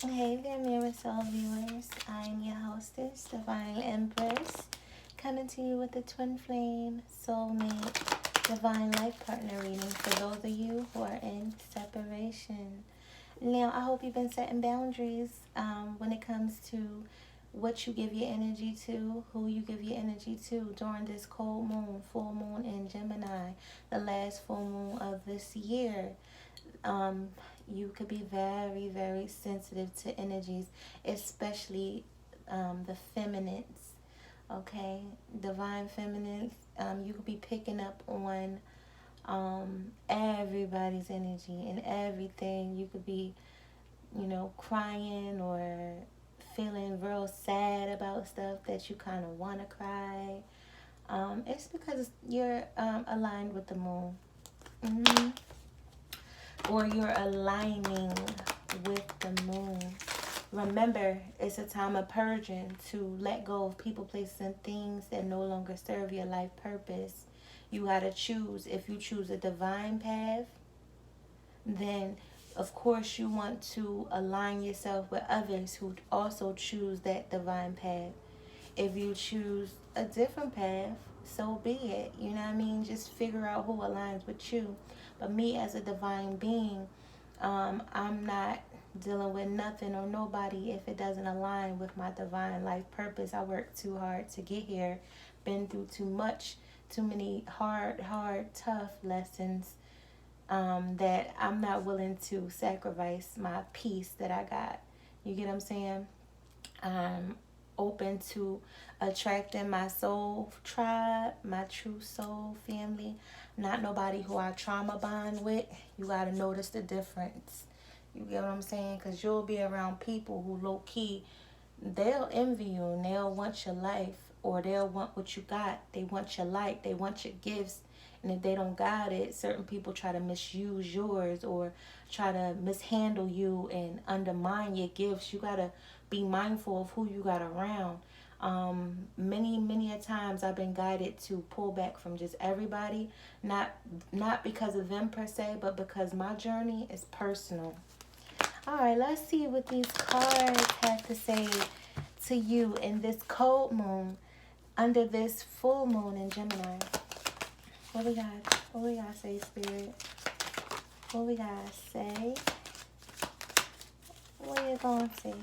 Hey there, Mirasol viewers. I'm your hostess, Divine Empress, coming to you with the Twin Flame Soulmate Divine Life Partner reading for those of you who are in separation. Now, I hope you've been setting boundaries when it comes to what you give your energy to, who you give your energy to during this cold moon, full moon in Gemini, the last full moon of this year. um, you could be very, very sensitive to energies, especially the feminines. Okay, divine feminines. You could be picking up on everybody's energy and everything. You could be, crying or feeling real sad about stuff that you kind of want to cry. It's because you're aligned with the moon. Mm-hmm. Or you're aligning with the moon. Remember, it's a time of purging to let go of people, places, and things that no longer serve your life purpose. You got to choose. If you choose a divine path, then of course you want to align yourself with others who also choose that divine path. If you choose a different path, so be it. You know what I mean? Just figure out who aligns with you. But me as a divine being, I'm not dealing with nothing or nobody if it doesn't align with my divine life purpose. I worked too hard to get here, been through too much, too many hard, tough lessons, that I'm not willing to sacrifice my peace that I got. You get what I'm saying? I'm open to attracting my soul tribe, my true soul family, not nobody who I trauma bond with. You got to notice the difference. You get what I'm saying? Because you'll be around people who low key, they'll envy you and they'll want your life, or they'll want what you got. They want your light, they want your gifts. And if they don't got it, certain people try to misuse yours or try to mishandle you and undermine your gifts. You got to be mindful of who you got around. Many a times I've been guided to pull back from just everybody, not because of them per se, but because my journey is personal. All right, let's see what these cards have to say to you in this cold moon under this full moon in Gemini. What we got? What we gotta say, Spirit? What we gotta say? What you gonna say?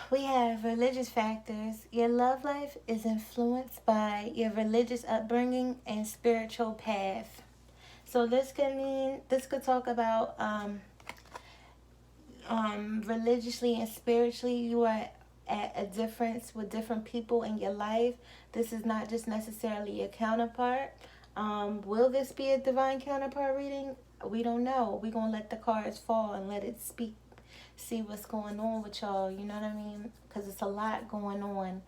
We have religious factors. Your love life is influenced by your religious upbringing and spiritual path. So this could talk about religiously and spiritually. You are at a difference with different people in your life. This is not just necessarily a counterpart. Will this be a divine counterpart reading? We don't know. We're going to let the cards fall and let it speak. See what's going on with y'all. You know what I mean? Because it's a lot going on.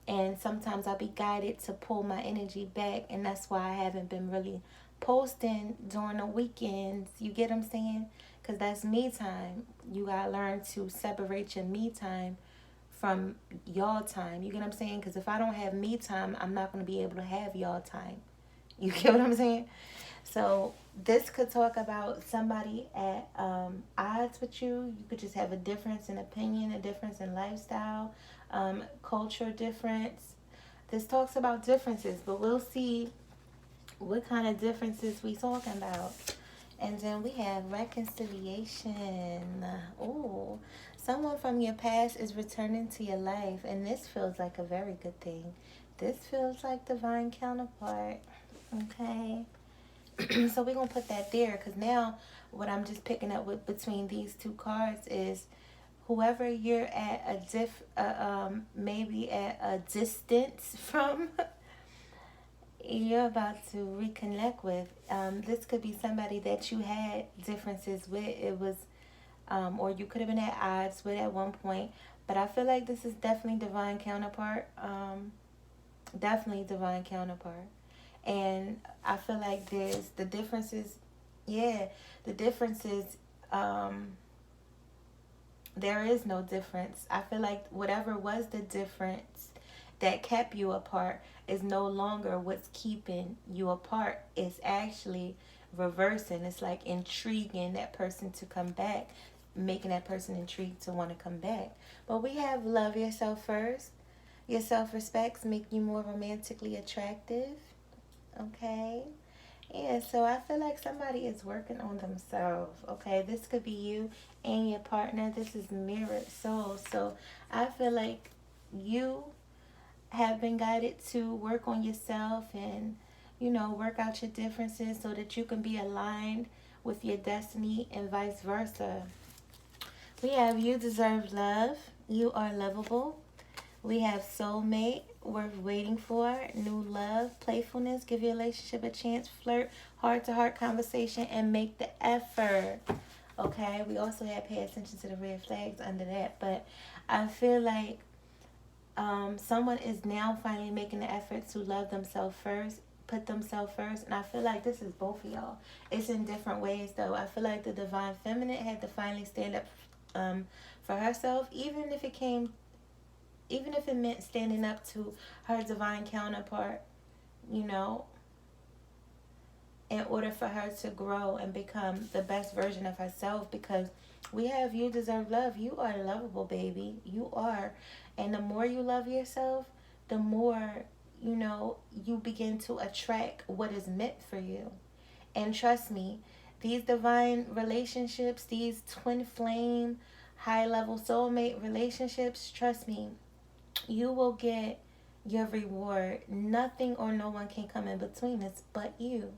And sometimes I'll be guided to pull my energy back. And that's why I haven't been really posting during the weekends. You get what I'm saying? Because that's me time. You got to learn to separate your me time from y'all time. You get what I'm saying? Because if I don't have me time, I'm not going to be able to have y'all time. You get what I'm saying? So this could talk about somebody at odds with you. You could just have a difference in opinion, a difference in lifestyle, culture difference. This talks about differences, but we'll see what kind of differences we talking about. And then we have reconciliation. Oh, someone from your past is returning to your life, and this feels like a very good thing. This feels like divine counterpart. Okay. So we're going to put that there, because now what I'm just picking up with between these two cards is whoever you're at maybe at a distance from, you're about to reconnect with. This could be somebody that you had differences with. It was, or you could have been at odds with at one point. But I feel like this is definitely divine counterpart. Definitely divine counterpart. And I feel like there's the differences. Yeah, the differences. There is no difference. I feel like whatever was the difference that kept you apart is no longer what's keeping you apart. It's actually reversing. It's like intriguing that person to come back. making that person intrigued to want to come back. But we have love yourself first. Your self-respects make you more romantically attractive. Okay? Yeah, so I feel like somebody is working on themselves. Okay? This could be you and your partner. This is mirrored soul. So I feel like you have been guided to work on yourself and, work out your differences so that you can be aligned with your destiny and vice versa. We have you deserve love. You are lovable. We have soulmate, worth waiting for, new love, playfulness, give your relationship a chance, flirt, heart-to-heart conversation, and make the effort. Okay, we also have pay attention to the red flags under that, but I feel like someone is now finally making the effort to love themselves first, put themselves first, and I feel like this is both of y'all. It's in different ways though. I feel like the divine feminine had to finally stand up for herself, even if it meant standing up to her divine counterpart, you know, in order for her to grow and become the best version of herself. Because we have you deserve love. You are lovable, baby. You are. And the more you love yourself, the more, you begin to attract what is meant for you. And trust me, these divine relationships, these twin flame, high level soulmate relationships, trust me, you will get your reward. Nothing or no one can come in between us but you.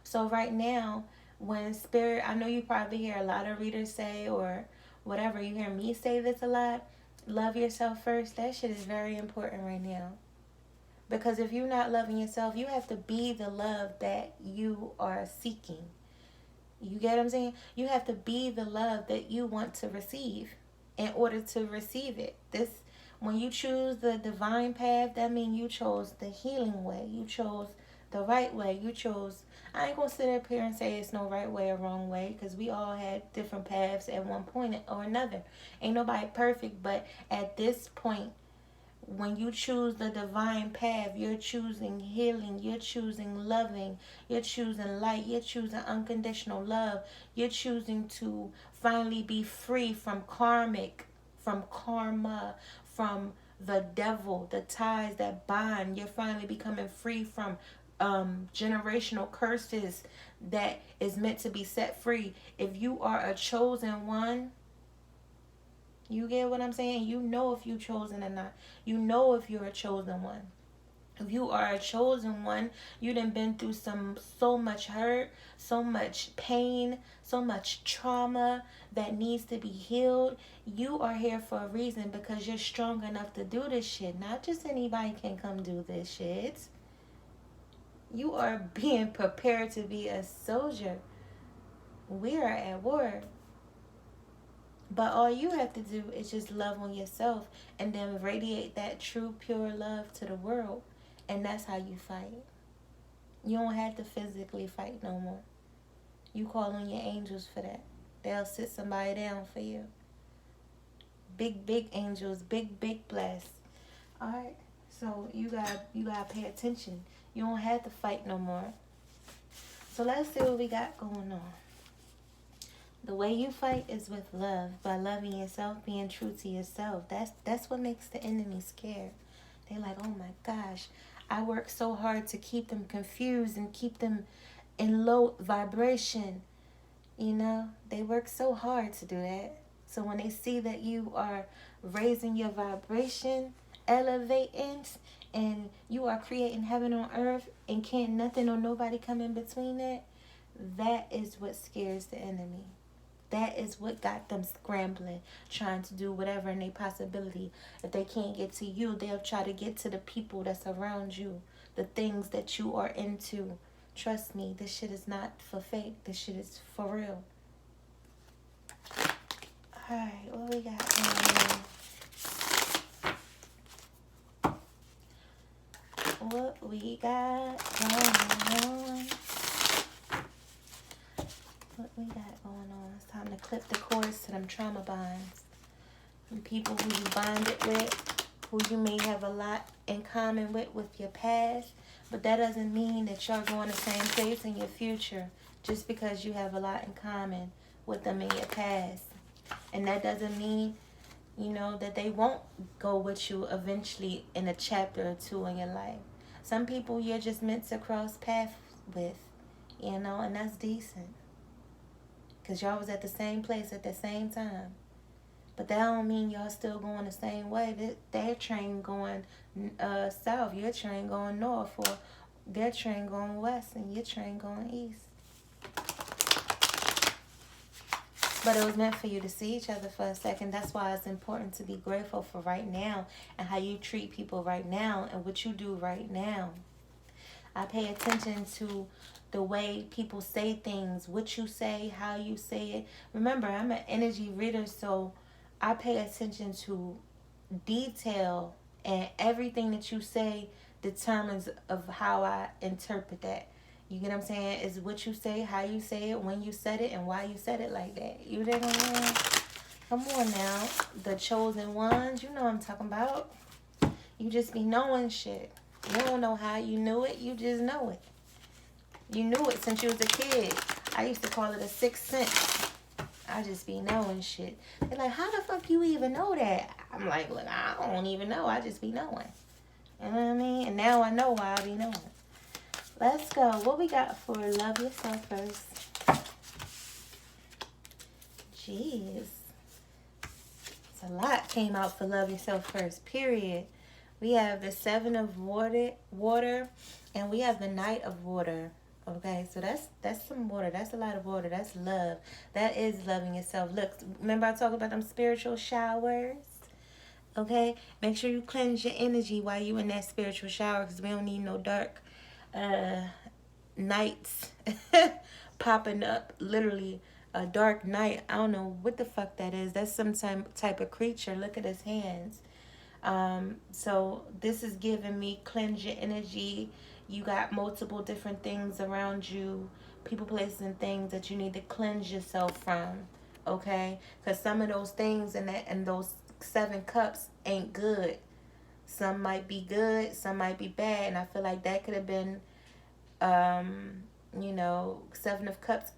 So right now, when spirit, I know you probably hear a lot of readers say, or whatever, you hear me say this a lot, love yourself first. That shit is very important right now. Because if you're not loving yourself, you have to be the love that you are seeking. You get what I'm saying? You have to be the love that you want to receive in order to receive it. When you choose the divine path, that means you chose the healing way. You chose the right way. I ain't going to sit up here and say it's no right way or wrong way, because we all had different paths at one point or another. Ain't nobody perfect, but at this point, when you choose the divine path, you're choosing healing, you're choosing loving, you're choosing light, you're choosing unconditional love, you're choosing to finally be free from from karma, from the devil, the ties that bind. You're finally becoming free from generational curses that is meant to be set free. If you are a chosen one, you get what I'm saying? You know if you're chosen or not. You know if you're a chosen one. If you are a chosen one, you done been through so much hurt, so much pain, so much trauma that needs to be healed. You are here for a reason, because you're strong enough to do this shit. Not just anybody can come do this shit. You are being prepared to be a soldier. We are at war. But all you have to do is just love on yourself and then radiate that true, pure love to the world. And that's how you fight. You don't have to physically fight no more. You call on your angels for that. They'll sit somebody down for you. Big, big angels. Big, big bless. Alright? So you gotta pay attention. You don't have to fight no more. So let's see what we got going on. The way you fight is with love, by loving yourself, being true to yourself. That's what makes the enemy scared. They're like, oh my gosh, I work so hard to keep them confused and keep them in low vibration. They work so hard to do that. So when they see that you are raising your vibration, elevating, and you are creating heaven on earth, and can't nothing or nobody come in between that is what scares the enemy. That is what got them scrambling, trying to do whatever in their possibility. If they can't get to you, they'll try to get to the people that's around you, the things that you are into. Trust me, this shit is not for fake. This shit is for real. Alright, what we got going on? What we got going on? What we got going on? It's time to clip the cords to them trauma bonds. And people who you bonded with, who you may have a lot in common with your past, but that doesn't mean that y'all going the same place in your future just because you have a lot in common with them in your past. And that doesn't mean, that they won't go with you eventually in a chapter or two in your life. Some people you're just meant to cross paths with, and that's decent. Because y'all was at the same place at the same time. But that don't mean y'all still going the same way. Their train going south, your train going north, or their train going west, and your train going east. But it was meant for you to see each other for a second. That's why it's important to be grateful for right now and how you treat people right now and what you do right now. I pay attention to the way people say things, what you say, how you say it. Remember, I'm an energy reader, so I pay attention to detail, and everything that you say determines of how I interpret that. You get what I'm saying? Is what you say, how you say it, when you said it, and why you said it like that. You dig what I'm saying? Come on now. The chosen ones, you know what I'm talking about. You just be knowing shit. You don't know how you knew it, you just know it. You knew it since you was a kid. I used to call it a sixth sense. I just be knowing shit. They're like, how the fuck you even know that? I'm like, look, I don't even know. I just be knowing. You know what I mean? And now I know why I be knowing. Let's go. What we got for Love Yourself First? Jeez. It's a lot came out for Love Yourself First, period. We have the Seven of water, and we have the Knight of Water. Okay, so that's some water. That's a lot of water. That's love. That is loving yourself. Look, remember I talked about them spiritual showers? Okay, make sure you cleanse your energy while you in that spiritual shower, because we don't need no dark nights popping up. Literally a dark night. I don't know what the fuck that is. That's some type of creature. Look at his hands. So this is giving me cleanse your energy. You got multiple different things around you, people, places, and things that you need to cleanse yourself from. Okay, because some of those things and those 7 cups ain't good. Some might be good, some might be bad, and I feel like that could have been, 7 of cups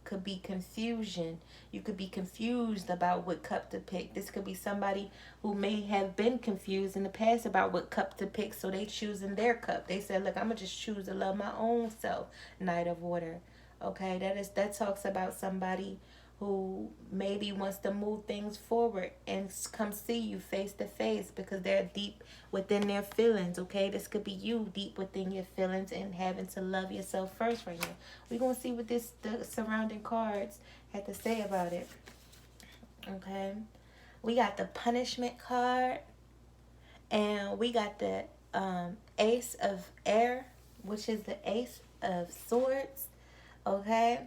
could be confusion. You could be confused about what cup to pick. This could be somebody who may have been confused in the past about what cup to pick, so they choosing their cup. They said, look, I'm gonna just choose to love my own self. Knight of Water. Okay, that talks about somebody who maybe wants to move things forward and come see you face to face because they're deep within their feelings. Okay, this could be you deep within your feelings and having to love yourself first right now. We're gonna see what the surrounding cards had to say about it. Okay, we got the Punishment card, and we got the Ace of Air, which is the Ace of Swords. Okay,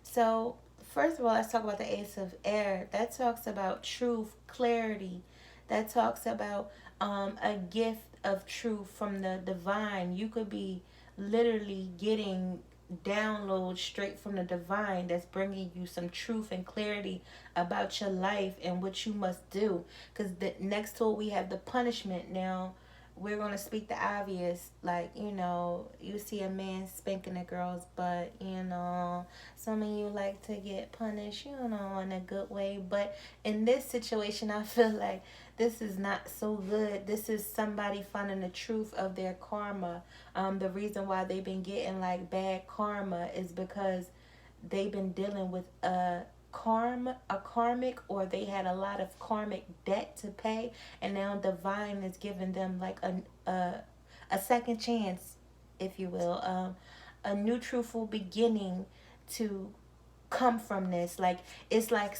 so first of all, let's talk about the Ace of Air. That talks about truth, clarity. That talks about a gift of truth from the divine. You could be literally getting downloads straight from the divine that's bringing you some truth and clarity about your life and what you must do. Because next to it, we have the Punishment. Now, we're going to speak the obvious, like, you see a man spanking a girl's butt, some of you like to get punished, in a good way. But in this situation, I feel like this is not so good. This is somebody finding the truth of their karma. The reason why they've been getting like bad karma is because they've been dealing with a karmic, or they had a lot of karmic debt to pay, and now divine is giving them like a second chance, if you will, a new truthful beginning to come from this. Like it's like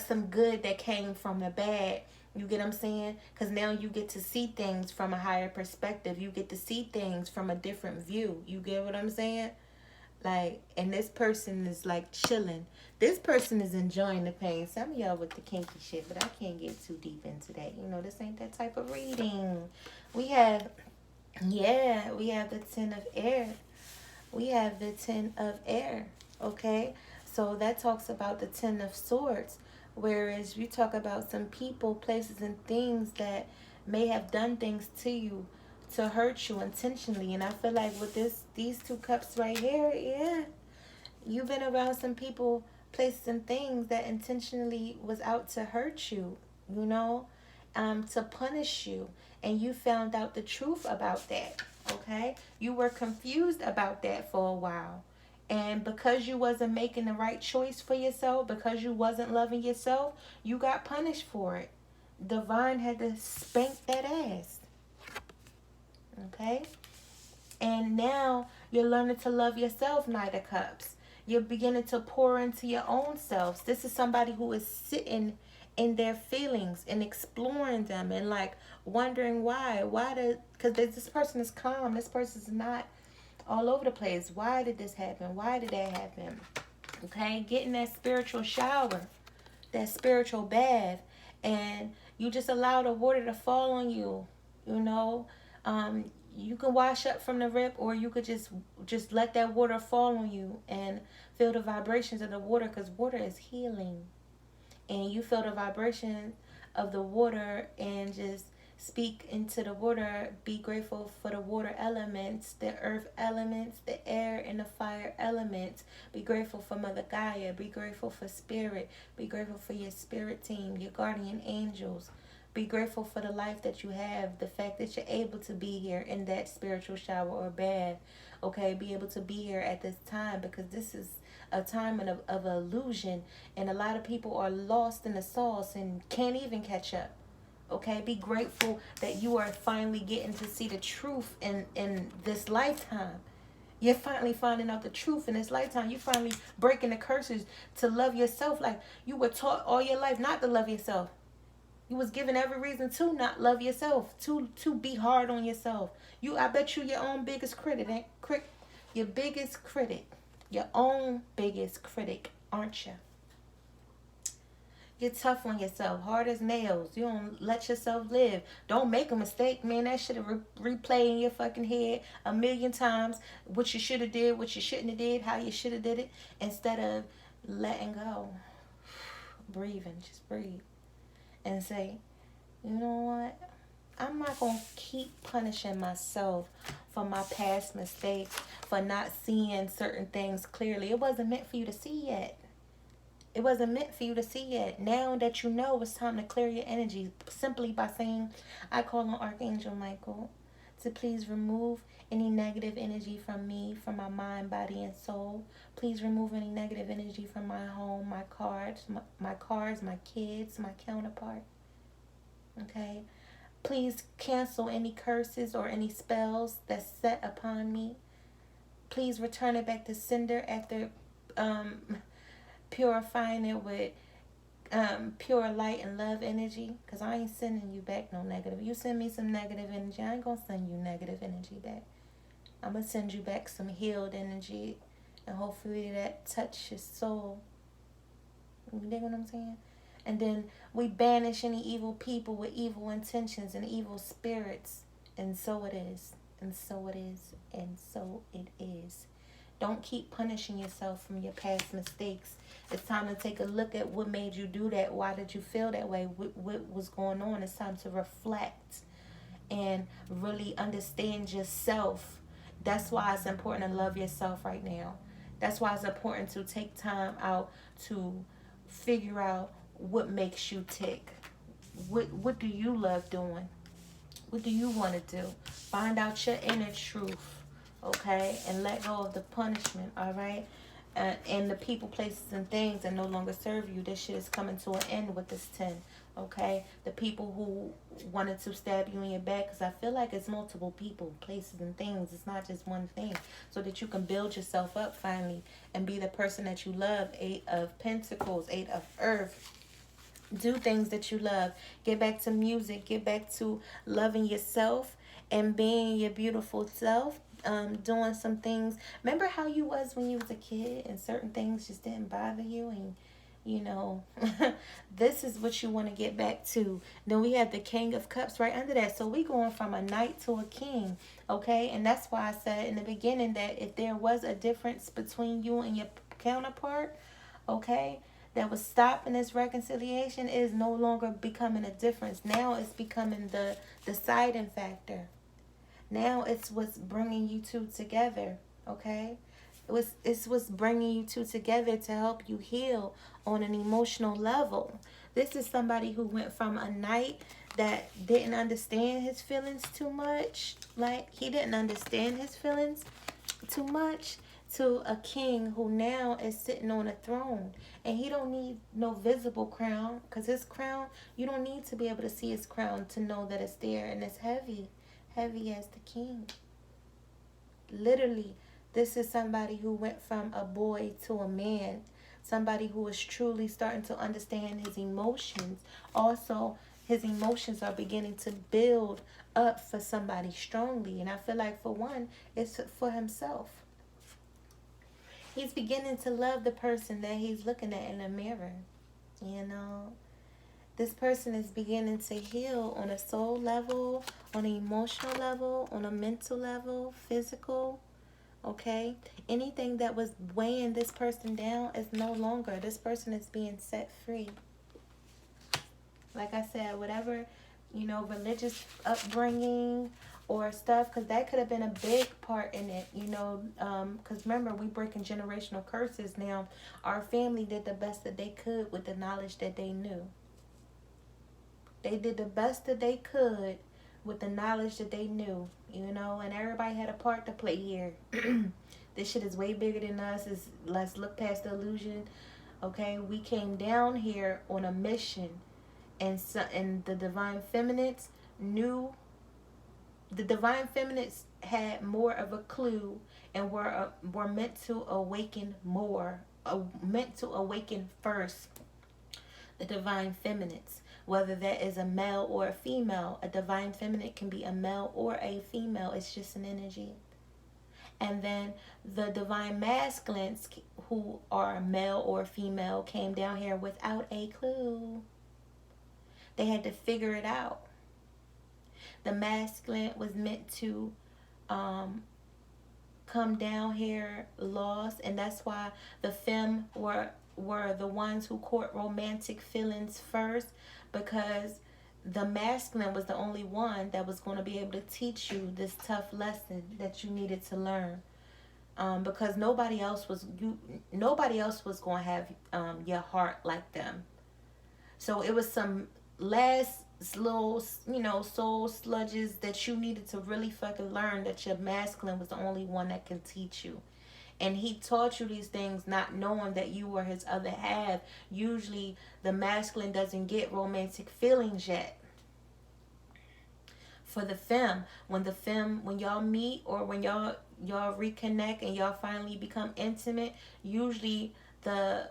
some good that came from the bad. You get what I'm saying? Because now you get to see things from a higher perspective. You get to see things from a different view. You get what I'm saying? Like, and this person is like chilling. This person is enjoying the pain. Some of y'all with the kinky shit, but I can't get too deep into that. This ain't that type of reading. We have the 10 of air. We have the 10 of air. Okay? So that talks about the 10 of swords. Whereas you talk about some people, places, and things that may have done things to you to hurt you intentionally. And I feel like with these 2 cups right here, yeah, you've been around some people places and things that intentionally was out to hurt you, you know, to punish you. And you found out the truth about that, okay? You were confused about that for a while. And because you wasn't making the right choice for yourself, because you wasn't loving yourself, you got punished for it. Divine had to spank that ass, okay? And now you're learning to love yourself, Knight of Cups. You're beginning to pour into your own selves. This is somebody who is sitting in their feelings and exploring them and like wondering why. Because this person is calm. This person is not all over the place. Why did this happen? Why did that happen? Okay, getting that spiritual shower, that spiritual bath, and you just allow the water to fall on you. You know, you can wash up from the rip, or you could just let that water fall on you and feel the vibrations of the water, because water is healing. And you feel the vibration of the water and just speak into the water. Be grateful for the water elements, the earth elements, the air and the fire elements. Be grateful for Mother Gaia. Be grateful for spirit. Be grateful for your spirit team, your guardian angels. Be grateful for the life that you have, the fact that you're able to be here in that spiritual shower or bath. Okay, be able to be here at this time, because this is a time of illusion, and a lot of people are lost in the sauce and can't even catch up. Okay, be grateful that you are finally getting to see the truth in this lifetime. You're finally finding out the truth in this lifetime. You're finally breaking the curses to love yourself. Like, you were taught all your life not to love yourself. You was given every reason to not love yourself, to be hard on yourself. I bet you your own biggest critic, your biggest critic, your own biggest critic, aren't you? You're tough on yourself, hard as nails. You don't let yourself live. Don't make a mistake, man. That should have replay in your fucking head a million times. What you should have did, what you shouldn't have did, how you should have did it, instead of letting go, breathing. Just breathe and say, you know what? I'm not going to keep punishing myself for my past mistakes, for not seeing certain things clearly. It wasn't meant for you to see yet. It wasn't meant for you to see yet. Now that you know, it's time to clear your energy simply by saying, I call on Archangel Michael to please remove any negative energy from me, from my mind, body, and soul. Please remove any negative energy from my home, my cars, my kids, my counterpart. Okay? Please cancel any curses or any spells that's set upon me. Please return it back to sender after purifying it with pure light and love energy, because I ain't sending you back no negative. You send me some negative energy, I ain't gonna send you negative energy back. I'm gonna send you back some healed energy, and hopefully that touch your soul. You dig what I'm saying? And then we banish any evil people with evil intentions and evil spirits. And so it is. And so it is. And so it is. Don't keep punishing yourself from your past mistakes. It's time to take a look at what made you do that. Why did you feel that way? What was going on? It's time to reflect and really understand yourself. That's why it's important to love yourself right now. That's why it's important to take time out to figure out what makes you tick. What do you love doing? What do you want to do? Find out your inner truth, okay? And let go of the punishment, all right? And the people, places, and things that no longer serve you. This shit is coming to an end with this 10, okay? The people who wanted to stab you in your back, because I feel like it's multiple people, places, and things. It's not just one thing. So that you can build yourself up finally and be the person that you love. 8 of Pentacles, 8 of Earth. Do things that you love. Get back to music. Get back to loving yourself and being your beautiful self. Doing some things. Remember how you was when you was a kid and certain things just didn't bother you, and you know, this is what you want to get back to. Then we have the King of Cups right under that. So we going from a knight to a king, okay? And that's why I said in the beginning that if there was a difference between you and your counterpart, okay, that was stopping this reconciliation, is no longer becoming a difference. Now it's becoming the deciding factor. Now it's what's bringing you two together, okay? It was bringing you two together to help you heal on an emotional level. This is somebody who went from a knight that didn't understand his feelings too much, like he didn't understand his feelings too much, to a king who now is sitting on a throne, and he don't need no visible crown, because his crown, you don't need to be able to see his crown to know that it's there, and it's heavy, heavy as the king. Literally, this is somebody who went from a boy to a man, somebody who is truly starting to understand his emotions. Also, his emotions are beginning to build up for somebody strongly, and I feel like for one, it's for himself. He's beginning to love the person that he's looking at in the mirror. You know, this person is beginning to heal on a soul level, on an emotional level, on a mental level, physical. Okay? Anything that was weighing this person down is no longer. This person is being set free. Like I said, whatever, religious upbringing or stuff, because that could have been a big part in it, because remember, we breaking generational curses now. Our family did the best that they could with the knowledge that they knew. They did the best that they could with the knowledge that they knew, and everybody had a part to play here. This shit is way bigger than us. Let's look past the illusion. Okay, we came down here on a mission, and the divine feminines knew. The divine feminines had more of a clue, and were meant to awaken more, meant to awaken first. The divine feminines, whether that is a male or a female, a divine feminine can be a male or a female. It's just an energy. And then the divine masculines, who are male or female, came down here without a clue. They had to figure it out. The masculine was meant to come down here lost, and that's why the femme were the ones who caught romantic feelings first, because the masculine was the only one that was going to be able to teach you this tough lesson that you needed to learn. Because nobody else was going to have your heart like them. So it was some last little, soul sludges that you needed to really fucking learn, that your masculine was the only one that can teach you. And he taught you these things not knowing that you were his other half. Usually the masculine doesn't get romantic feelings yet. For the femme, when y'all meet, or when y'all reconnect and y'all finally become intimate, usually the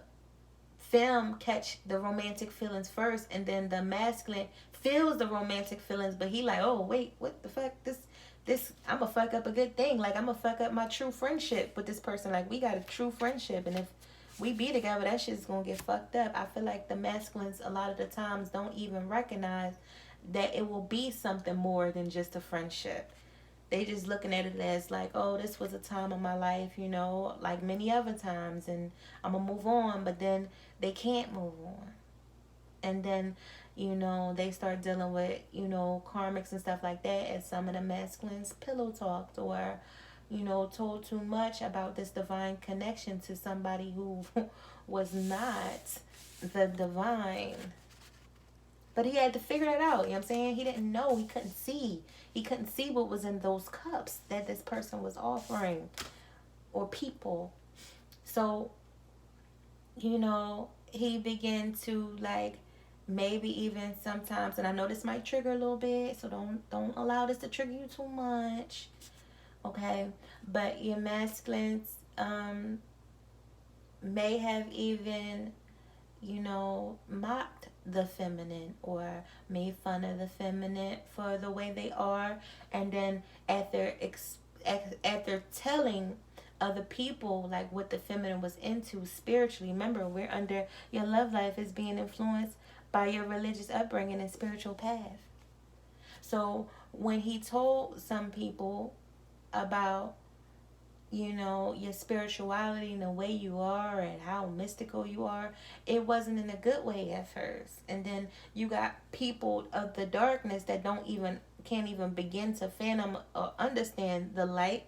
femme catch the romantic feelings first, and then the masculine feels the romantic feelings, but he like, oh wait, what the fuck, this I'm gonna fuck up a good thing, like I'm gonna fuck up my true friendship with this person, like we got a true friendship, and if we be together, that shit's gonna get fucked up. I feel like the masculines a lot of the times don't even recognize that it will be something more than just a friendship. They just looking at it as like, oh, this was a time of my life, like many other times, and I'm gonna move on. But then they can't move on, and then they start dealing with karmics and stuff like that, as some of the masculines pillow talked, or told too much about this divine connection to somebody who was not the divine. But he had to figure that out. You know what I'm saying? He didn't know. He couldn't see. He couldn't see what was in those cups that this person was offering, or people. So, he began to, like, maybe even sometimes, and I know this might trigger a little bit, so don't allow this to trigger you too much. Okay? But your masculines may have even, mocked the feminine, or made fun of the feminine for the way they are, and then after telling other people like what the feminine was into spiritually. Remember, we're under, your love life is being influenced by your religious upbringing and spiritual path. So when he told some people about your spirituality and the way you are and how mystical you are, it wasn't in a good way at first. And then you got people of the darkness that can't even begin to fathom or understand the light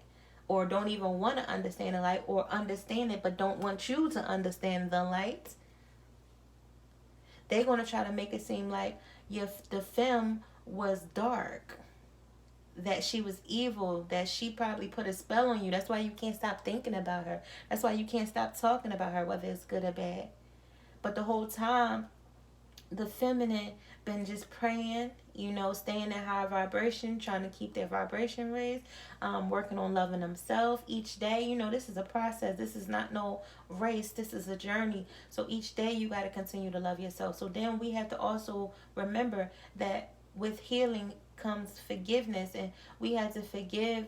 or don't even want to understand the light, or understand it but don't want you to understand the light. They're going to try to make it seem like the film was dark, that she was evil, that she probably put a spell on you. That's why you can't stop thinking about her. That's why you can't stop talking about her, whether it's good or bad. But the whole time, the feminine been just praying, staying in high vibration, trying to keep their vibration raised, working on loving themselves each day. This is a process. This is not no race. This is a journey. So each day you got to continue to love yourself. So then we have to also remember that with healing comes forgiveness, and we have to forgive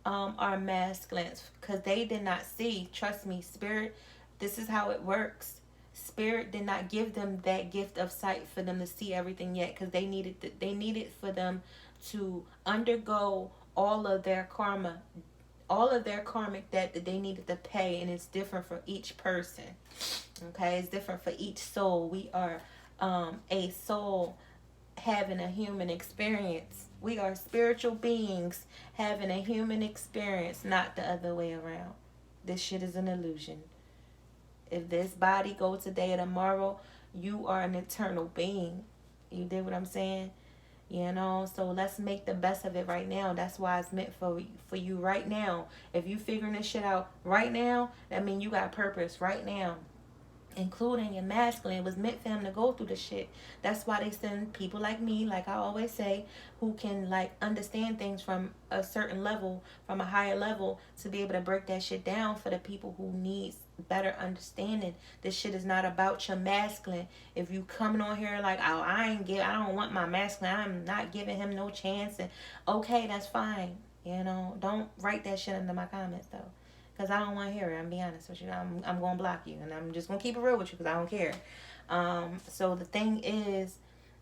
our masculines, because they did not see. Trust me, spirit, this is how it works. Spirit did not give them that gift of sight for them to see everything yet, because they needed for them to undergo all of their karma, all of their karmic debt that they needed to pay, and it's different for each person. Okay, it's different for each soul. We are a soul having a human experience. We are spiritual beings having a human experience, not the other way around. This shit is an illusion. If this body goes today or tomorrow, you are an eternal being. You dig what I'm saying? So let's make the best of it right now. That's why it's meant for you right now. If you figuring this shit out right now, that means you got purpose right now. Including your masculine, it was meant for him to go through the shit. That's why they send people like me, like I always say, who can understand things from a certain level, from a higher level, to be able to break that shit down for the people who needs better understanding. This shit is not about your masculine. If you coming on here like, oh, I don't want my masculine, I'm not giving him no chance, and okay, that's fine. Don't write that shit under my comments though. Because I don't want to hear it. I'm be honest with you. I'm going to block you. And I'm just going to keep it real with you because I don't care. So the thing is,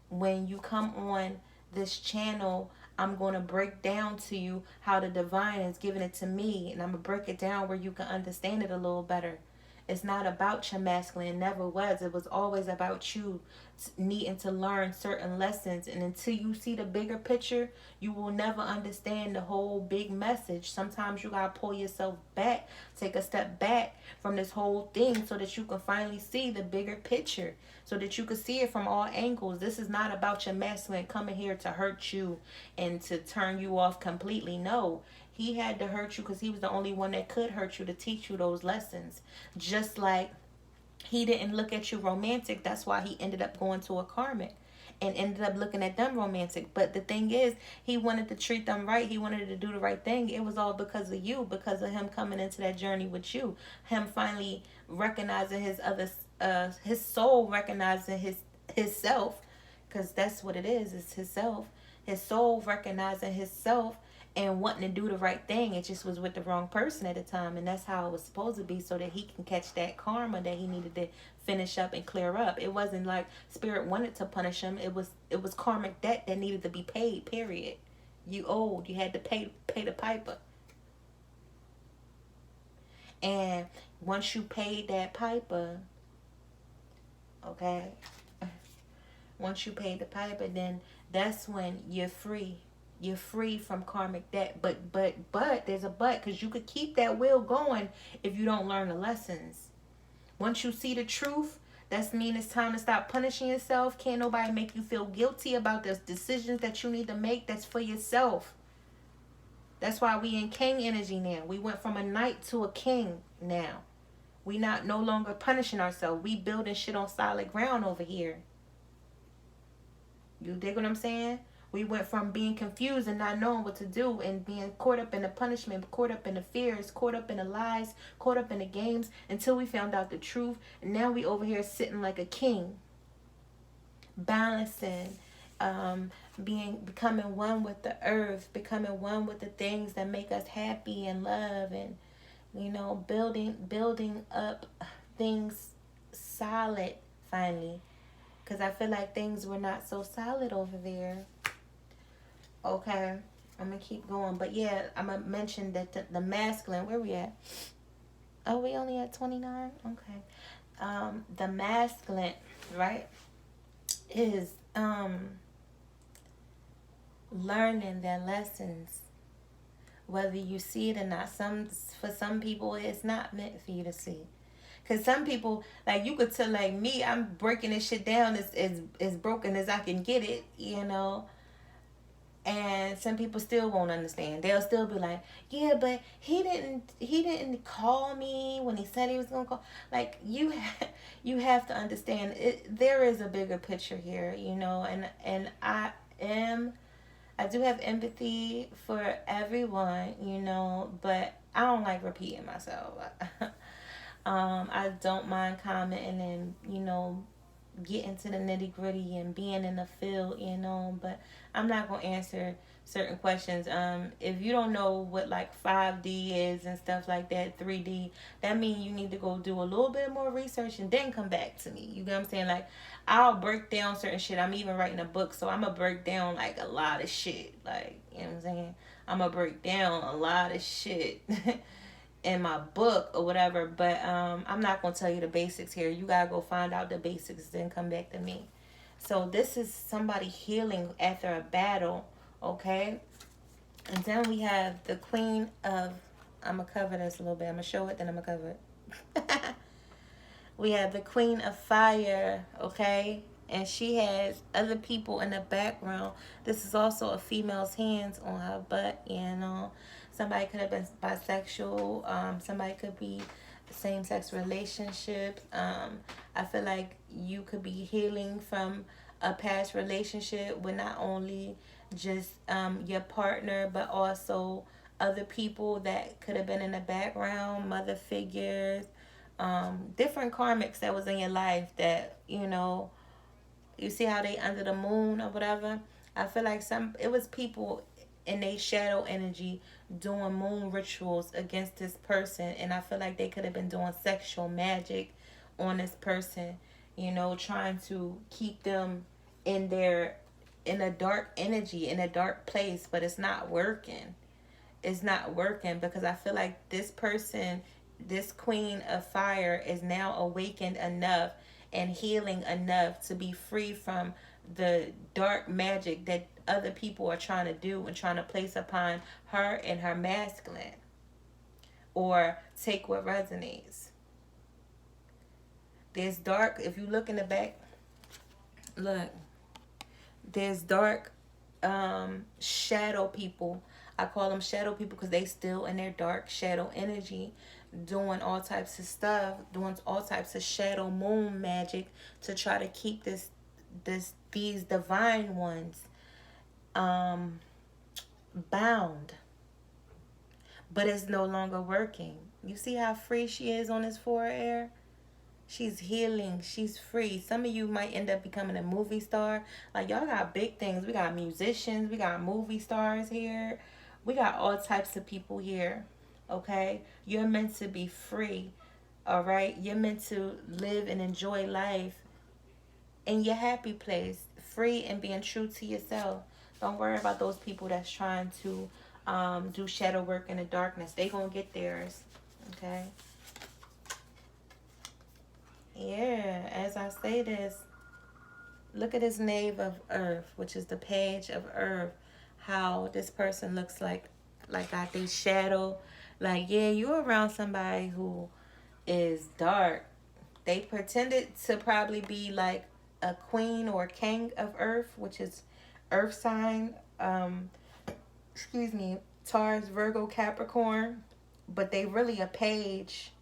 when you come on this channel, I'm going to break down to you how the divine is giving it to me. And I'm going to break it down where you can understand it a little better. It's not about your masculine. It never was. It was always about you needing to learn certain lessons. And until you see the bigger picture, you will never understand the whole big message. Sometimes you got to pull yourself back, take a step back from this whole thing so that you can finally see the bigger picture, so that you can see it from all angles. This is not about your masculine coming here to hurt you and to turn you off completely. No. He had to hurt you because he was the only one that could hurt you to teach you those lessons. Just like he didn't look at you romantic. That's why he ended up going to a karmic and ended up looking at them romantic. But the thing is, he wanted to treat them right. He wanted to do the right thing. It was all because of you, because of him coming into that journey with you. Him finally recognizing his soul, recognizing his self, because that's what it is. It's his self. His soul recognizing his self and wanting to do the right thing. It just was with the wrong person at the time, and that's how it was supposed to be, so that he can catch that karma that he needed to finish up and clear up. It wasn't like spirit wanted to punish him. It was karmic debt that needed to be paid, period. You owed. You had to pay the piper. And once you paid that piper, okay, once you paid the piper, then that's when you're free. You're free from karmic debt. But there's a but, because you could keep that wheel going if you don't learn the lessons. Once you see the truth, that's mean it's time to stop punishing yourself. Can't nobody make you feel guilty about the decisions that you need to make. That's for yourself. That's why we in king energy now. We went from a knight to a king now. We no longer punishing ourselves. We building shit on solid ground over here. You dig what I'm saying? We went from being confused and not knowing what to do, and being caught up in the punishment, caught up in the fears, caught up in the lies, caught up in the games, until we found out the truth. And now we over here sitting like a king, balancing, becoming one with the earth, becoming one with the things that make us happy and love, and building up things solid finally. Because I feel like things were not so solid over there. Okay, I'm going to keep going. But yeah, I'm going to mention that the masculine, where we at? Oh, we only at 29? Okay. The masculine, right, is learning their lessons whether you see it or not. For some people, it's not meant for you to see. Cause some people, like, you could tell, like me, I'm breaking this shit down as broken as I can get it, you know. And some people still won't understand. They'll still be like, yeah, but he didn't call me when he said he was gonna call. Like, you have to understand it. There is a bigger picture here, you know. And I do have empathy for everyone, you know, but I don't like repeating myself. I don't mind commenting and, you know, get into the nitty gritty and being in the field, you know, but I'm not gonna answer certain questions. If you don't know what like 5D is and stuff like that, 3D, that means you need to go do a little bit more research and then come back to me. You get what I'm saying? Like, I'll break down certain shit. I'm even writing a book, so I'm gonna break down like a lot of shit. Like, you know what I'm saying? I'm gonna break down a lot of shit. In my book or whatever, but I'm not gonna tell you the basics here. You gotta go find out the basics, then come back to me. So this is somebody healing after a battle, okay? And then we have the Queen of. I'm gonna cover this a little bit. I'm gonna show it, then I'm gonna cover it. We have the Queen of Fire, okay? And she has other people in the background. This is also a female's hands on her butt, you know. Somebody could have been bisexual. Somebody could be same-sex relationships. I feel like you could be healing from a past relationship with not only just your partner, but also other people that could have been in the background, mother figures, different karmics that was in your life that, you know, you see how they under the moon or whatever. I feel like it was people in a shadow energy doing moon rituals against this person, and I feel like they could have been doing sexual magic on this person, you know, trying to keep them in their in a dark energy, in a dark place, but it's not working. It's not working because I feel like this person, this Queen of Fire, is now awakened enough and healing enough to be free from the dark magic that other people are trying to do and trying to place upon her and her masculine, or take what resonates. There's dark, if you look in the back, look, there's dark shadow people. I call them shadow people because they still in their dark shadow energy, doing all types of stuff, doing all types of shadow moon magic to try to keep these divine ones bound. But it's no longer working. You see how free she is on this forehead? She's healing. She's free. Some of you might end up becoming a movie star. Like, y'all got big things. We got musicians. We got movie stars here. We got all types of people here. Okay? You're meant to be free. All right? You're meant to live and enjoy life in your happy place. Free and being true to yourself. Don't worry about those people that's trying to do shadow work in the darkness. They gonna get theirs. Okay? Yeah, as I say this, look at this Knave of Earth, which is the Page of Earth. How this person looks like got their shadow. Like, yeah, you're around somebody who is dark. They pretended to probably be like a queen or king of Earth, which is Earth sign. Excuse me, Taurus, Virgo, Capricorn. But they really a page.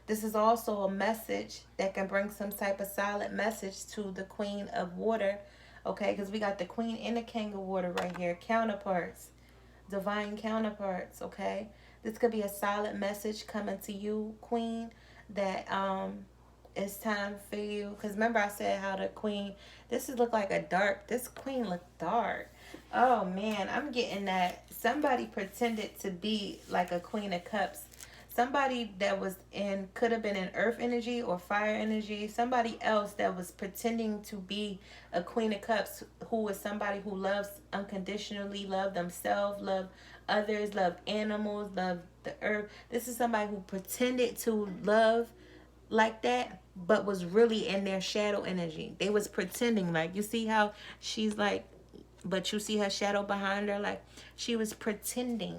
This is also a message that can bring some type of solid message to the Queen of Water. Okay, because we got the Queen and the King of Water right here. Counterparts. Divine counterparts, okay? This could be a solid message coming to you, Queen, that it's time for you. Because remember I said how the Queen, this Queen look dark. Oh, man, I'm getting that. Somebody pretended to be like a Queen of Cups. Somebody that was could have been in earth energy or fire energy. Somebody else that was pretending to be a Queen of Cups, who was somebody who loves unconditionally, love themselves, love others, love animals, love the earth. This is somebody who pretended to love like that, but was really in their shadow energy. They was pretending, like, you see how she's like, but you see her shadow behind her, like she was pretending.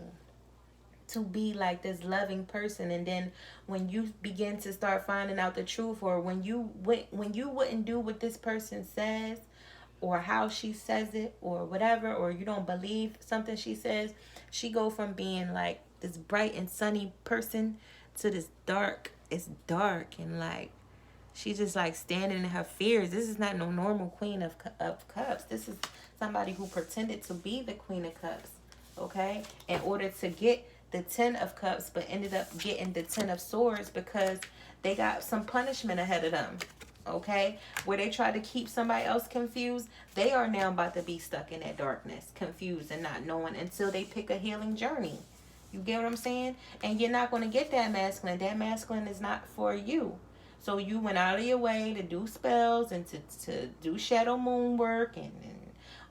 to be like this loving person, and then when you begin to start finding out the truth, or when you wouldn't do what this person says or how she says it or whatever, or you don't believe something she says, she go from being like this bright and sunny person to this dark. It's dark, and like she just like standing in her fears. This is not no normal queen of cups. This is somebody who pretended to be the queen of cups, okay, in order to get the 10 of cups, but ended up getting the 10 of swords because they got some punishment ahead of them, okay, where they try to keep somebody else confused. They are now about to be stuck in that darkness, confused and not knowing, until they pick a healing journey. You get what I'm saying? And you're not going to get that masculine. That masculine is not for you. So you went out of your way to do spells and to do shadow moon work and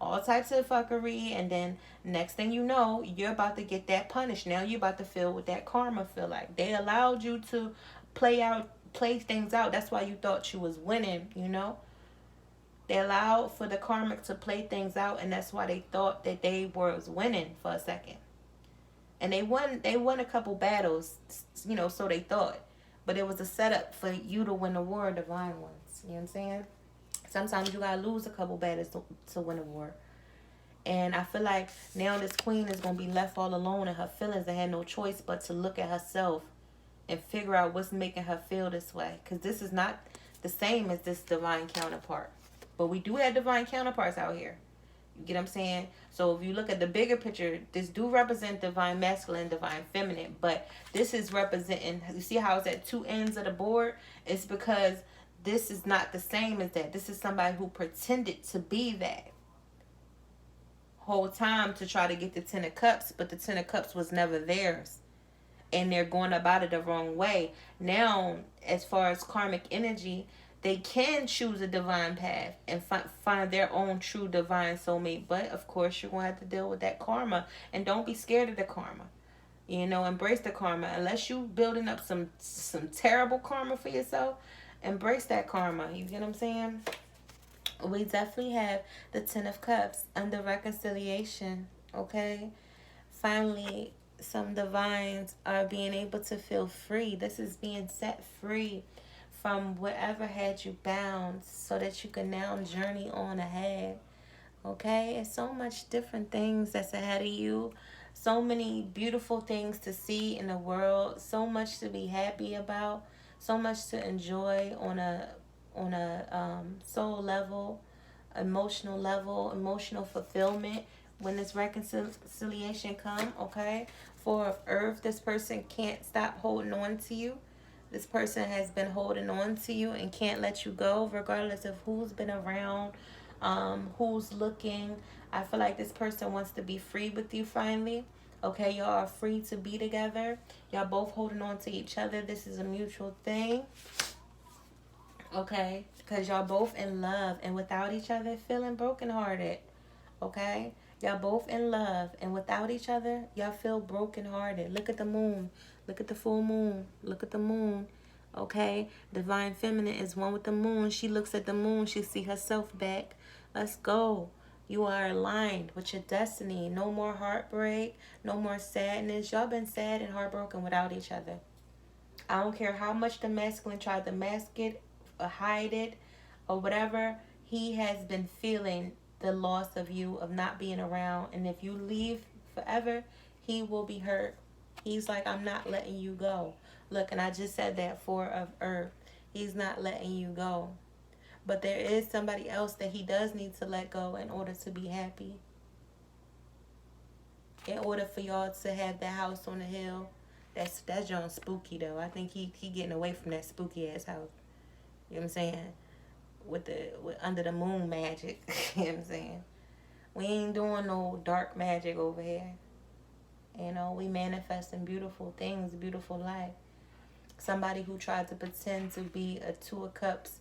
all types of fuckery, and then next thing you know, you're about to get that punished. Now you're about to feel what that karma feel like. They allowed you to play things out. That's why you thought you was winning, you know. They allowed for the karmic to play things out, and that's why they thought that they was winning for a second. And they won a couple battles, you know, so they thought. But it was a setup for you to win the war, divine ones. You know what I'm saying? Sometimes you gotta lose a couple battles to win a war. And I feel like now this queen is gonna be left all alone in her feelings and had no choice but to look at herself and figure out what's making her feel this way. Because this is not the same as this divine counterpart. But we do have divine counterparts out here. You get what I'm saying? So if you look at the bigger picture, this do represent divine masculine, divine feminine. But this is representing, you see how it's at two ends of the board? It's because this is not the same as that. This is somebody who pretended to be that whole time to try to get the 10 of cups, but the 10 of cups was never theirs. And they're going about it the wrong way. Now, as far as karmic energy, they can choose a divine path and find their own true divine soulmate. But, of course, you're going to have to deal with that karma. And don't be scared of the karma. You know, embrace the karma. Unless you building up some terrible karma for yourself, embrace that karma. You get what I'm saying? We definitely have the 10 of cups under reconciliation, okay? Finally, some divines are being able to feel free. This is being set free from whatever had you bound so that you can now journey on ahead, okay? It's so much different things that's ahead of you. So many beautiful things to see in the world. So much to be happy about. So much to enjoy on a soul level, emotional fulfillment when this reconciliation come, okay? Four of Earth, this person can't stop holding on to you. This person has been holding on to you and can't let you go, regardless of who's been around, who's looking. I feel like this person wants to be free with you finally. Okay, y'all are free to be together. Y'all both holding on to each other. This is a mutual thing. Okay, because y'all both in love and without each other feeling brokenhearted. Okay, y'all both in love and without each other y'all feel brokenhearted. Look at the moon. Look at the full moon. Look at the moon. Okay, divine feminine is one with the moon. She looks at the moon. She see herself back. Let's go. You are aligned with your destiny. No more heartbreak. No more sadness. Y'all been sad and heartbroken without each other. I don't care how much the masculine tried to mask it or hide it or whatever. He has been feeling the loss of you, of not being around. And if you leave forever, he will be hurt. He's like, I'm not letting you go. Look, and I just said that, Four of Earth. He's not letting you go. But there is somebody else that he does need to let go in order to be happy. In order for y'all to have that house on the hill. That's John spooky though. I think he getting away from that spooky ass house. You know what I'm saying? With under the moon magic. You know what I'm saying? We ain't doing no dark magic over here. You know, we manifesting beautiful things, beautiful life. Somebody who tried to pretend to be a Two of Cups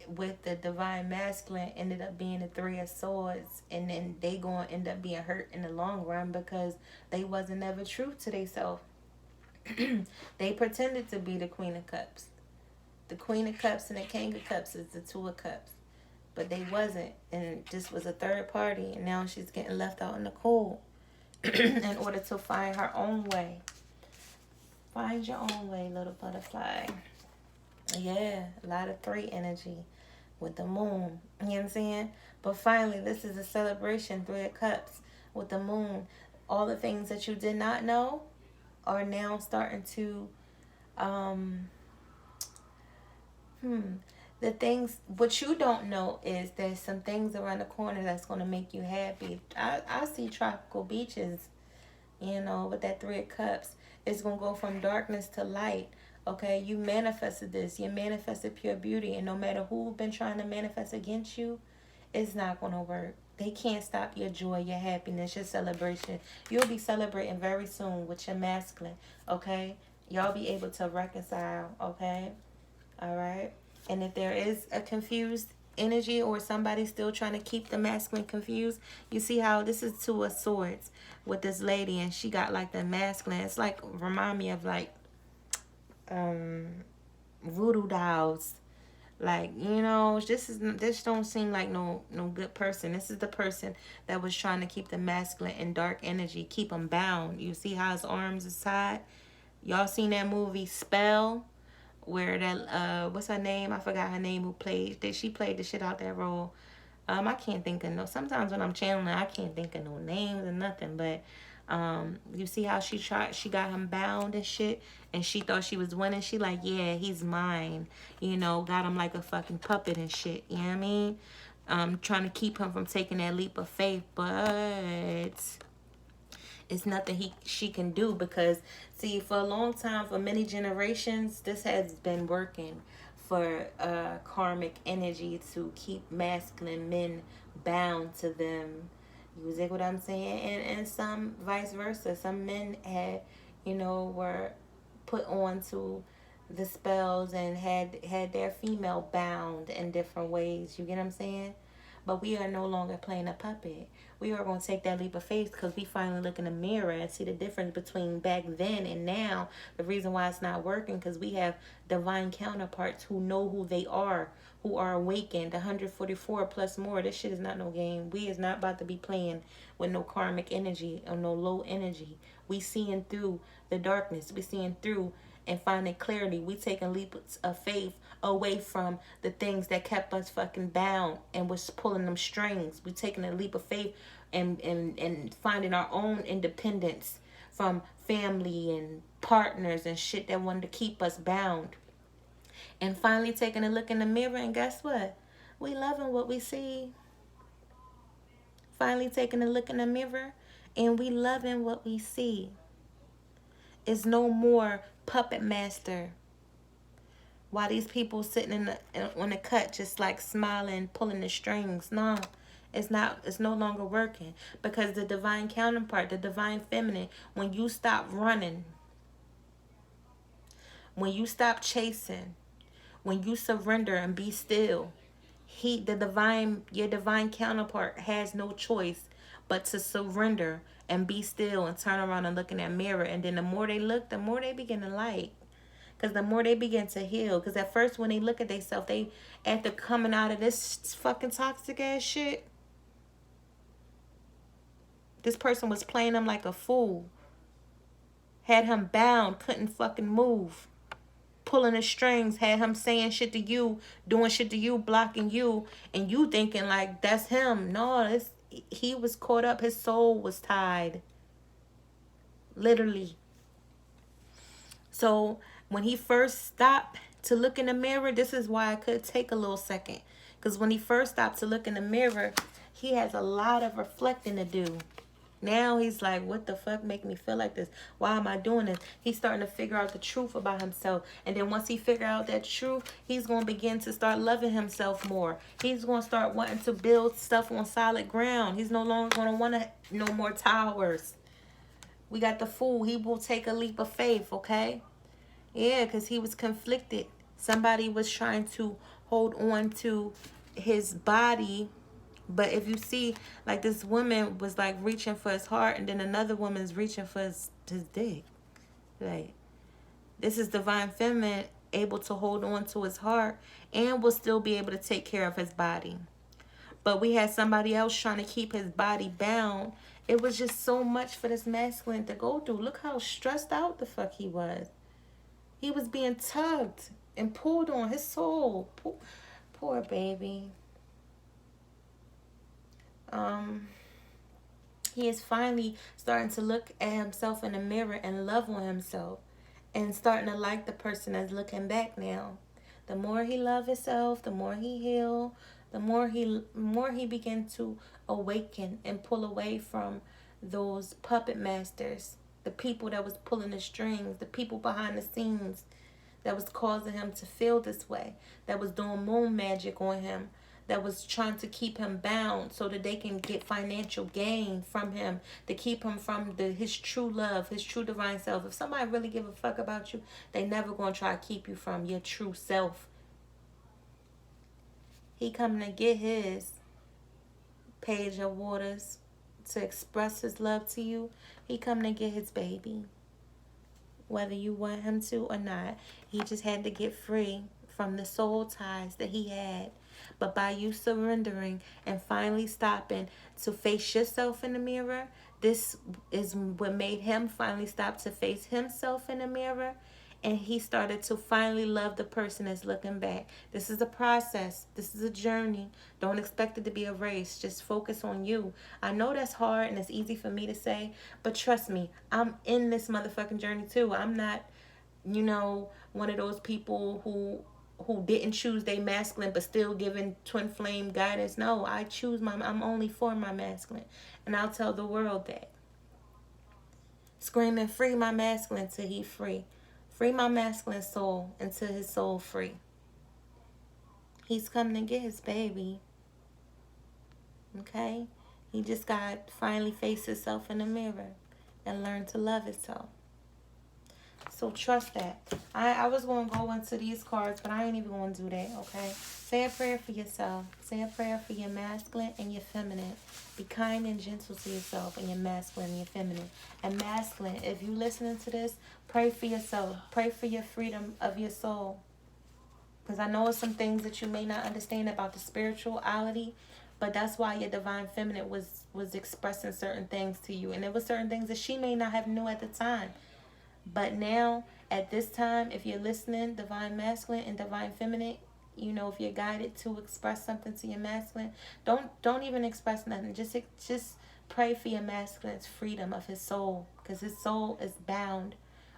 with the divine masculine ended up being a Three of Swords, and then they gonna end up being hurt in the long run because they wasn't ever true to themselves. They pretended to be the Queen of Cups. The Queen of Cups and the King of Cups is the Two of Cups. But they wasn't. And this was a third party. And now she's getting left out in the cold in order to find her own way. Find your own way, little butterfly. Yeah, a lot of 3 energy with the moon. You know what I'm saying? But finally, this is a celebration, 3 of Cups with the moon. All the things that you did not know are now starting to um the things what you don't know is there's some things around the corner that's going to make you happy. I see tropical beaches, you know, with that 3 of Cups. It's going to go from darkness to light. Okay, you manifested this. You manifested pure beauty, and no matter who's been trying to manifest against you, it's not going to work. They can't stop your joy, your happiness, your celebration. You'll be celebrating very soon with your masculine. Okay, y'all be able to reconcile. Okay, all right. And if there is a confused energy or somebody still trying to keep the masculine confused, you see how this is 2 of Swords with this lady, and she got like the masculine. It's like remind me of like um voodoo dolls. Like, you know, this don't seem like no good person. This is the person that was trying to keep the masculine and dark energy, keep them bound. You see how his arms is tied? Y'all seen that movie Spell? Where that what's her name? I forgot her name. Who played that? She played the shit out that role. I can't think of no. Sometimes when I'm channeling, I can't think of no names or nothing. But you see how she tried? She got him bound and shit, and she thought she was winning. She like, yeah, he's mine. You know, got him like a fucking puppet and shit. You know what I mean? Trying to keep him from taking that leap of faith, but it's nothing she can do, because see, for a long time, for many generations, this has been working for karmic energy to keep masculine men bound to them. You see what I'm saying? And some vice versa. Some men had, you know, were put on to the spells and had their female bound in different ways. You get what I'm saying? But we are no longer playing a puppet. We are going to take that leap of faith, because we finally look in the mirror and see the difference between back then and now. The reason why it's not working, because we have divine counterparts who know who they are, who are awakened. 144 plus more. This shit is not no game. We is not about to be playing with no karmic energy or no low energy. We seeing through the darkness. We seeing through and finding clarity. We taking leaps of faith away from the things that kept us fucking bound and was pulling them strings. We taking a leap of faith and finding our own independence from family and partners and shit that wanted to keep us bound. And finally taking a look in the mirror, and guess what? We loving what we see. Finally taking a look in the mirror, and we loving what we see. It's no more puppet master. Why these people sitting on the cut just like smiling, pulling the strings? No, it's not. It's no longer working, because the divine counterpart, the divine feminine, when you stop running, when you stop chasing, when you surrender and be still, your divine counterpart has no choice but to surrender and be still and turn around and look in that mirror. And then the more they look, the more they begin to like. Because the more they begin to heal. Because at first when they look at themselves, they, after coming out of this fucking toxic ass shit, this person was playing them like a fool. Had him bound, couldn't fucking move. Pulling the strings, had him saying shit to you, doing shit to you, blocking you, and you thinking like that's him. No, he was caught up. His soul was tied. Literally. So when he first stopped to look in the mirror, this is why I could take a little second. Because when he first stopped to look in the mirror, he has a lot of reflecting to do. Now he's like, what the fuck make me feel like this? Why am I doing this? He's starting to figure out the truth about himself. And then once he figure out that truth, he's going to begin to start loving himself more. He's going to start wanting to build stuff on solid ground. He's no longer going to want to no more towers. We got the Fool. He will take a leap of faith, okay? Yeah, because he was conflicted. Somebody was trying to hold on to his body. But if you see, like, this woman was, like, reaching for his heart, and then another woman's reaching for his dick. Like, this is divine feminine able to hold on to his heart and will still be able to take care of his body. But we had somebody else trying to keep his body bound. It was just so much for this masculine to go through. Look how stressed out the fuck he was. He was being tugged and pulled on his soul. Poor baby. Um, he is finally starting to look at himself in the mirror and love on himself, and starting to like the person that's looking back now. The more he love himself, the more he heal, the more he begin to awaken and pull away from those puppet masters, the people that was pulling the strings, the people behind the scenes that was causing him to feel this way, that was doing moon magic on him, that was trying to keep him bound so that they can get financial gain from him, to keep him from his true love, his true divine self. If somebody really give a fuck about you, they never gonna try to keep you from your true self. He coming to get his page of waters to express his love to you. He coming to get his baby, whether you want him to or not. He just had to get free from the soul ties that he had. But by you surrendering and finally stopping to face yourself in the mirror, this is what made him finally stop to face himself in the mirror. And he started to finally love the person that's looking back. This is a process. This is a journey. Don't expect it to be a race. Just focus on you. I know that's hard and it's easy for me to say, but trust me, I'm in this motherfucking journey too. I'm not, one of those people who didn't choose their masculine but still giving twin flame guidance. No, I'm only for my masculine. And I'll tell the world that. Screaming, free my masculine till he free. Free my masculine soul until his soul free. He's coming to get his baby. Okay? He just got to finally face himself in the mirror and learn to love himself. So trust that. I was going to go into these cards, but I ain't even going to do that, okay? Say a prayer for yourself. Say a prayer for your masculine and your feminine. Be kind and gentle to yourself and your masculine and your feminine. And masculine, if you listening to this, pray for yourself. Pray for your freedom of your soul. Because I know it's some things that you may not understand about the spirituality, but that's why your divine feminine was expressing certain things to you. And there were certain things that she may not have knew at the time. But now, at this time, if you're listening, divine masculine and divine feminine, if you're guided to express something to your masculine, don't even express nothing. Just pray for your masculine's freedom of his soul, because his soul is bound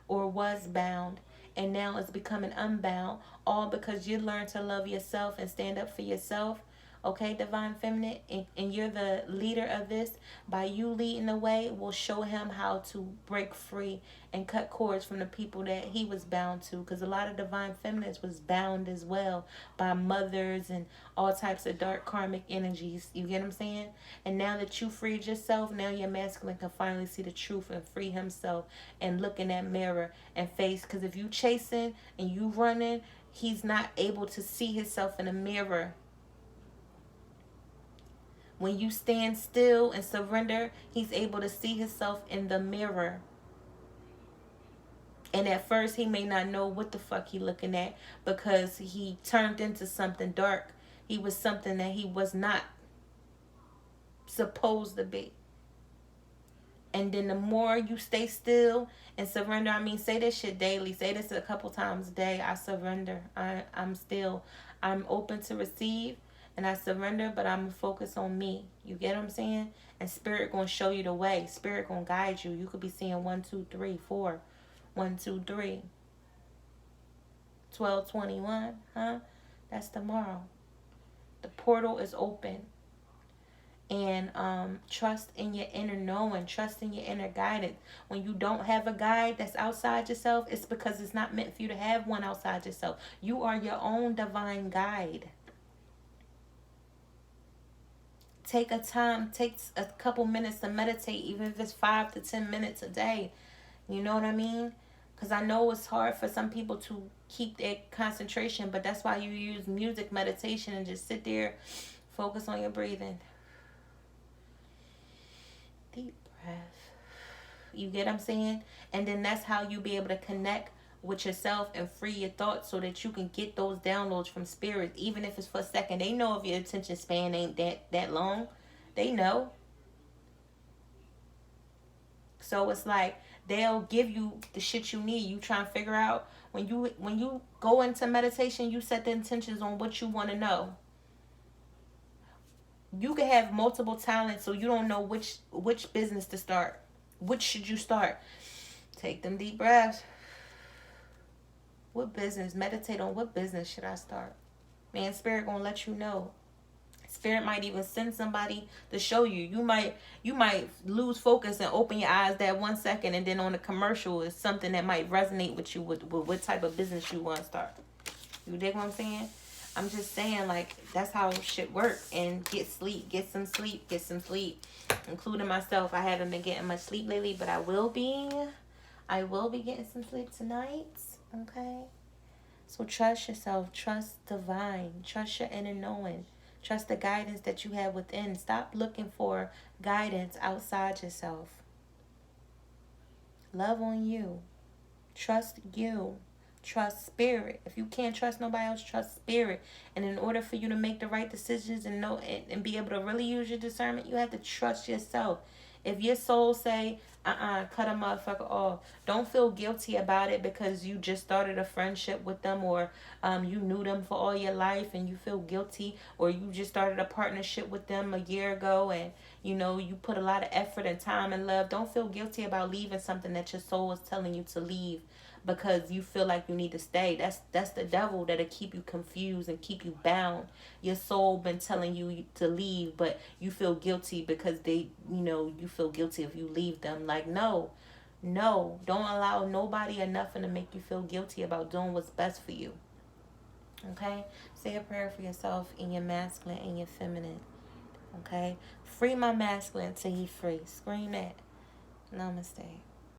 or was bound, and now it's becoming unbound, all because you learn to love yourself and stand up for yourself. Okay, divine feminine, and you're the leader of this. By you leading the way, will show him how to break free and cut cords from the people that he was bound to. Because a lot of divine feminines was bound as well by mothers and all types of dark karmic energies. You get what I'm saying? And now that you freed yourself, now your masculine can finally see the truth and free himself and look in that mirror and face. Because if you chasing and you running, he's not able to see himself in the mirror. When you stand still and surrender, he's able to see himself in the mirror. And at first, he may not know what the fuck he looking at, because he turned into something dark. He was something that he was not supposed to be. And then the more you stay still and surrender, say this shit daily. Say this a couple times a day. I surrender. I'm still. I'm open to receive. And I surrender, but I'm focused on me. You get what I'm saying? And spirit going to show you the way. Spirit going to guide you. You could be seeing 1, 2, 3, 4. 1, 2, 3. 12:21. Huh? That's tomorrow. The portal is open. And trust in your inner knowing. Trust in your inner guidance. When you don't have a guide that's outside yourself, it's because it's not meant for you to have one outside yourself. You are your own divine guide. Take a couple minutes to meditate, even if it's 5 to 10 minutes a day. You know what I mean? Because I know it's hard for some people to keep their concentration, but that's why you use music meditation and just sit there, focus on your breathing. Deep breath. You get what I'm saying? And then that's how you be able to connect with yourself and free your thoughts so that you can get those downloads from spirit, even if it's for a second. They know if your attention span ain't that long. They know. So it's like they'll give you the shit you need. You try and figure out When you go into meditation, you set the intentions on what you want to know. You can have multiple talents, so you don't know which business to start. Which should you start? Take them deep breaths. What business? Meditate on what business should I start? Man, spirit gonna let you know. Spirit might even send somebody to show you. You might lose focus and open your eyes that 1 second, and then on the commercial is something that might resonate with you with what type of business you want to start. You dig what I'm saying? I'm just saying, like, that's how shit work. And get sleep. Get some sleep. Get some sleep. Including myself. I haven't been getting much sleep lately, but I will be. I will be getting some sleep tonight. Okay? So trust yourself. Trust divine. Trust your inner knowing. Trust the guidance that you have within. Stop looking for guidance outside yourself. Love on you. Trust you. Trust spirit. If you can't trust nobody else, trust spirit. And in order for you to make the right decisions and know and be able to really use your discernment, you have to trust yourself. If your soul say, cut a motherfucker off, don't feel guilty about it because you just started a friendship with them, or you knew them for all your life and you feel guilty, or you just started a partnership with them a year ago and you put a lot of effort and time and love. Don't feel guilty about leaving something that your soul is telling you to leave because you feel like you need to stay. That's the devil that'll keep you confused and keep you bound. Your soul been telling you to leave, but you feel guilty because you feel guilty if you leave them. Like, no, don't allow nobody or nothing to make you feel guilty about doing what's best for you. Okay? Say a prayer for yourself and your masculine and your feminine. Okay? Free my masculine till he free. Scream that. Namaste.